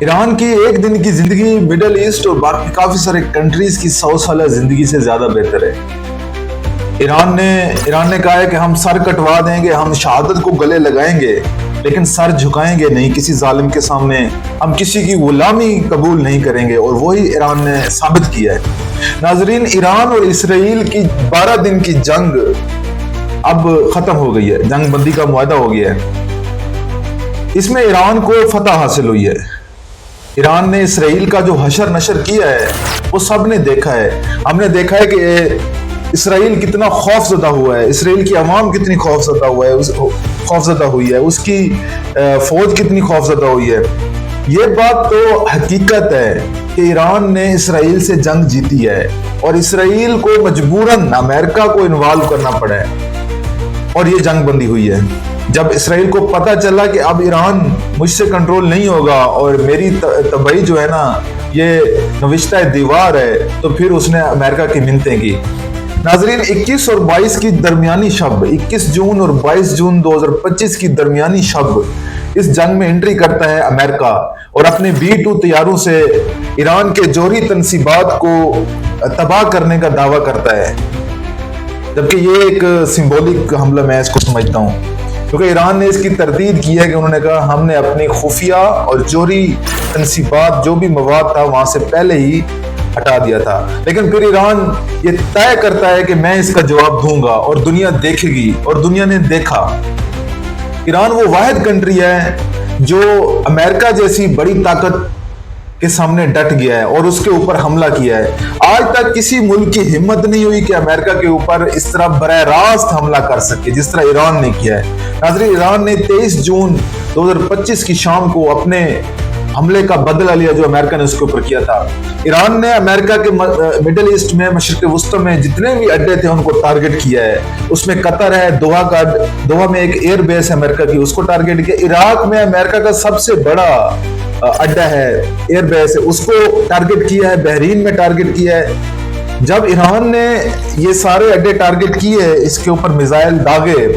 ایران کی ایک دن کی زندگی مڈل ایسٹ اور باقی کافی سارے کنٹریز کی 100 سالہ زندگی سے زیادہ بہتر ہے۔ ایران نے کہا ہے کہ ہم سر کٹوا دیں گے، ہم شہادت کو گلے لگائیں گے، لیکن سر جھکائیں گے نہیں کسی ظالم کے سامنے، ہم کسی کی غلامی قبول نہیں کریں گے، اور وہی ایران نے ثابت کیا ہے۔ ناظرین، ایران اور اسرائیل کی 12 دن کی جنگ اب ختم ہو گئی ہے، جنگ بندی کا معاہدہ ہو گیا ہے۔ اس میں ایران کو فتح حاصل ہوئی ہے۔ ایران نے اسرائیل کا جو حشر نشر کیا ہے وہ سب نے دیکھا ہے۔ ہم نے دیکھا ہے کہ اسرائیل کتنا خوف زدہ ہوا ہے، اسرائیل کی عوام کتنی خوف زدہ ہوئی ہے، اس کی فوج کتنی خوف زدہ ہوئی ہے۔ یہ بات تو حقیقت ہے کہ ایران نے اسرائیل سے جنگ جیتی ہے اور اسرائیل کو مجبوراً امریکہ کو انوالو کرنا پڑا ہے اور یہ جنگ بندی ہوئی ہے۔ جب اسرائیل کو پتہ چلا کہ اب ایران مجھ سے کنٹرول نہیں ہوگا اور میری تباہی جو ہے نا یہ نوشتہ دیوار ہے، تو پھر اس نے امریکہ کی منتیں کی۔ ناظرین، 21 اور 22 کی درمیانی شب، 21 جون اور 22 جون 2025 کی درمیانی شب اس جنگ میں انٹری کرتا ہے امریکہ اور اپنے B-2 طیاروں سے ایران کے جوہری تنصیبات کو تباہ کرنے کا دعویٰ کرتا ہے، جبکہ یہ ایک سمبولک حملہ میں اس کو سمجھتا ہوں، کیونکہ ایران نے اس کی تردید کی ہے کہ انہوں نے کہا ہم نے اپنی خفیہ اور جوہری تنصیبات جو بھی مواد تھا وہاں سے پہلے ہی ہٹا دیا تھا، لیکن پھر ایران یہ طے کرتا ہے کہ میں اس کا جواب دوں گا اور دنیا دیکھے گی، اور دنیا نے دیکھا۔ ایران وہ واحد کنٹری ہے جو امریکہ جیسی بڑی طاقت کے سامنے ڈٹ گیا ہے اور اس کے اوپر حملہ کیا ہے۔ آج تک کسی ملک کی ہمت نہیں ہوئی کہ امریکہ کے اوپر اس طرح براہ راست حملہ کر سکے جس طرح ایران نے کیا ہے۔ ناظرین، ایران نے 23 جون 2025 کی شام کو اپنے حملے کا بدلہ لیا جو امریکہ نے اس کے اوپر کیا تھا۔ ایران نے امریکہ کے مڈل ایسٹ میں، مشرق وسطی میں جتنے بھی اڈے تھے ان کو ٹارگٹ کیا ہے۔ اس میں قطر ہے، دوحہ میں ایک ایئر بیس ہے امریکہ کی، اس کو ٹارگٹ کیا۔ عراق میں امریکہ کا سب سے بڑا اڈا ہے، ایئر بیس ہے، اس کو ٹارگٹ کیا ہے۔ بحرین میں ٹارگٹ کیا ہے۔ جب ایران نے یہ سارے اڈے ٹارگٹ کیے، اس کے اوپر میزائل داغے،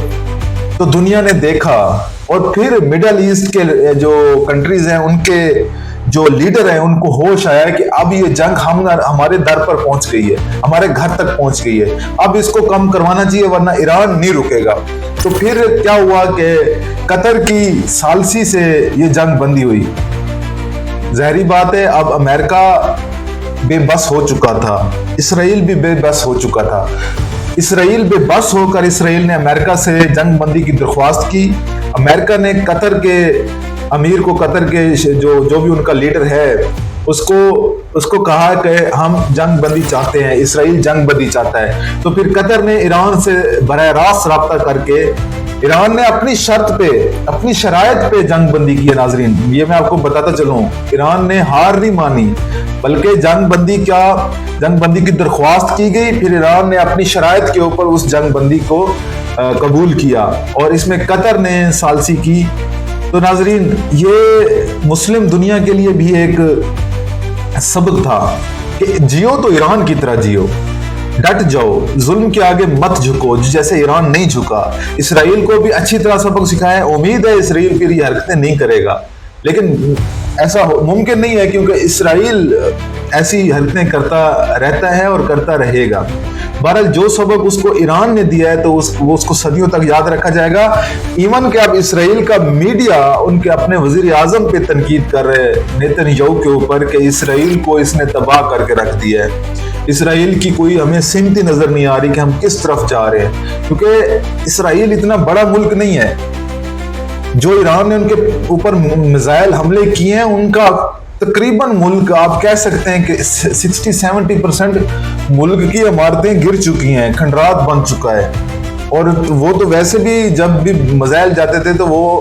تو دنیا نے دیکھا، اور پھر مڈل ایسٹ کے جو کنٹریز ہیں ان کے جو لیڈر ہیں ان کو ہوش آیا کہ اب یہ جنگ ہمارے در پر پہنچ گئی ہے، ہمارے گھر تک پہنچ گئی ہے، اب اس کو کم کروانا چاہیے ورنہ ایران نہیں رکے گا۔ تو پھر کیا ہوا کہ قطر کی ثالثی سے یہ جنگ بندی ہوئی۔ ظاہری بات ہے اب امریکہ بے بس ہو چکا تھا، اسرائیل بھی بے بس ہو چکا تھا۔ اسرائیل بے بس ہو کر اسرائیل نے امریکہ سے جنگ بندی کی درخواست کی۔ امریکہ نے قطر کے امیر کو، قطر کے جو بھی ان کا لیڈر ہے، اس کو کہا کہ ہم جنگ بندی چاہتے ہیں، اسرائیل جنگ بندی چاہتا ہے۔ تو پھر قطر نے ایران سے براہ راست رابطہ کر کے ایران نے اپنی شرط پہ، اپنی شرائط پہ جنگ بندی کی ہے۔ ناظرین، یہ میں آپ کو بتاتا چلوں، ایران نے ہار نہیں مانی، بلکہ جنگ بندی کی درخواست کی گئی، پھر ایران نے اپنی شرائط کے اوپر اس جنگ بندی کو قبول کیا، اور اس میں قطر نے ثالثی کی۔ تو ناظرین، یہ مسلم دنیا کے لیے بھی ایک سبق تھا کہ جیو تو ایران کی طرح جیو، ڈٹ جاؤ، ظلم کے آگے مت جھکو، جیسے ایران نہیں جھکا۔ اسرائیل کو بھی اچھی طرح سبق سکھایا، امید ہے اسرائیل پھر یہ حرکتیں نہیں کرے گا، لیکن ایسا ممکن نہیں ہے کیونکہ اسرائیل ایسی حرکتیں کرتا رہتا ہے اور کرتا رہے گا۔ بہرحال جو سبق اس کو ایران نے دیا ہے تو وہ اس کو صدیوں تک یاد رکھا جائے گا۔ ایون کہ اب اسرائیل کا میڈیا ان کے اپنے وزیر اعظم پہ تنقید کر رہے نیتن یاہو کے اوپر کہ اسرائیل کو اس نے تباہ کر کے رکھ دیا ہے۔ اسرائیل کی کوئی ہمیں سمت نظر نہیں آ رہی کہ ہم کس طرف جا رہے ہیں، کیونکہ اسرائیل اتنا بڑا ملک نہیں ہے۔ جو ایران نے ان کے اوپر میزائل حملے کیے ہیں، ان کا تقریباً ملک آپ کہہ سکتے ہیں کہ 60-70% ملک کی عمارتیں گر چکی ہیں، کھنڈرات بن چکا ہے، اور وہ تو ویسے بھی جب بھی میزائل جاتے تھے تو وہ